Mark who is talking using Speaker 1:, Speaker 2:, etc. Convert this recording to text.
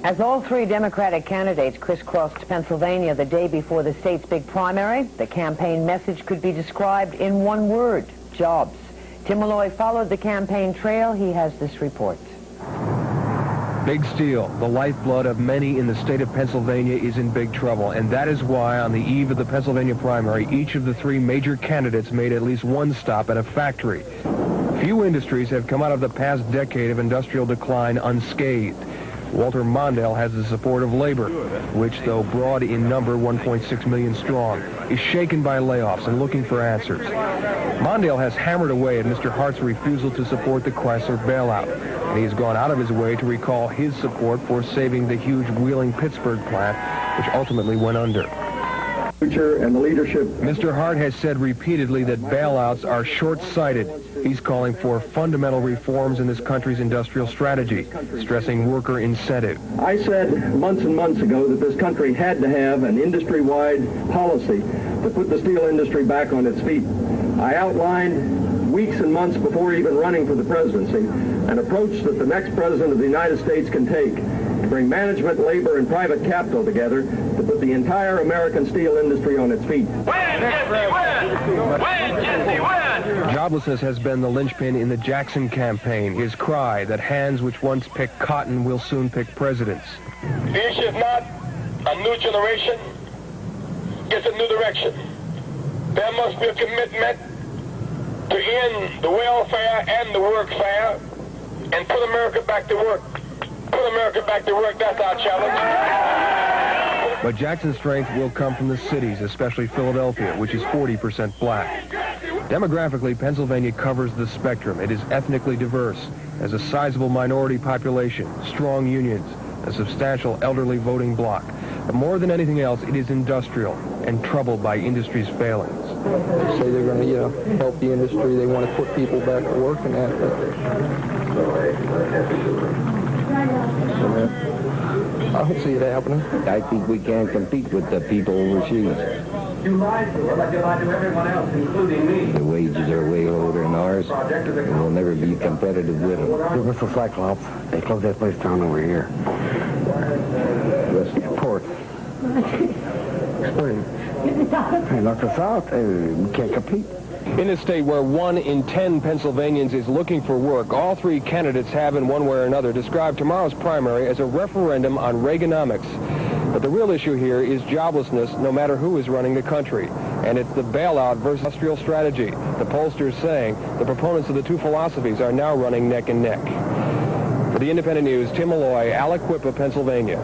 Speaker 1: As all three Democratic candidates crisscrossed Pennsylvania the day before the state's big primary, the campaign message could be described in one word: jobs. Tim Malloy followed the campaign trail. He has this report.
Speaker 2: Big steel, the lifeblood of many in the state of Pennsylvania, is in big trouble, and that is why on the eve of the Pennsylvania primary, each of the three major candidates made at least one stop at a factory. Few industries have come out of the past decade of industrial decline unscathed. Walter Mondale has the support of labor, which, though broad in number, 1.6 million strong, is shaken by layoffs and looking for answers. Mondale has hammered away at Mr. Hart's refusal to support the Chrysler bailout, and he has gone out of his way to recall his support for saving the huge Wheeling Pittsburgh plant, which ultimately went under.
Speaker 3: And the leadership.
Speaker 2: Mr. Hart has said repeatedly that bailouts are short-sighted. He's calling for fundamental reforms in this country's industrial strategy, stressing worker incentive.
Speaker 3: I said months and months ago that this country had to have an industry-wide policy to put the steel industry back on its feet. I outlined weeks and months before even running for the presidency an approach that the next president of the United States can take to bring management, labor, and private capital together to put the entire American steel industry on its feet.
Speaker 4: Win, Jesse, win! Win, Jesse, win!
Speaker 2: Joblessness has been the linchpin in the Jackson campaign, his cry that hands which once picked cotton will soon pick presidents.
Speaker 4: The issue is not a new generation, it's a new direction. There must be a commitment to end the welfare and the workfare and put America back to work. Put America back to work, that's our challenge.
Speaker 2: But Jackson's strength will come from the cities, especially Philadelphia, which is 40% black. Demographically, Pennsylvania covers the spectrum. It is ethnically diverse, has a sizable minority population, strong unions, a substantial elderly voting bloc. But more than anything else, it is industrial and troubled by industry's failings.
Speaker 5: They say they're going to, help the industry. They want to put people back to work and that. I don't see it happening.
Speaker 6: I think we can't compete with the people overseas.
Speaker 7: You lied to her like you lied to everyone else, including me.
Speaker 6: The wages are way lower than ours, and we'll never be competitive with them.
Speaker 8: Give us a Cyclops. They closed that place down over here. Port. Explain. Hey, knock us out. We can't compete.
Speaker 2: In a state where 1 in 10 Pennsylvanians is looking for work, all three candidates have, in one way or another, described tomorrow's primary as a referendum on Reaganomics. But the real issue here is joblessness, no matter who is running the country. And it's the bailout versus industrial strategy. The pollsters saying the proponents of the two philosophies are now running neck and neck. For the Independent News, Tim Malloy, Aliquippa, Pennsylvania.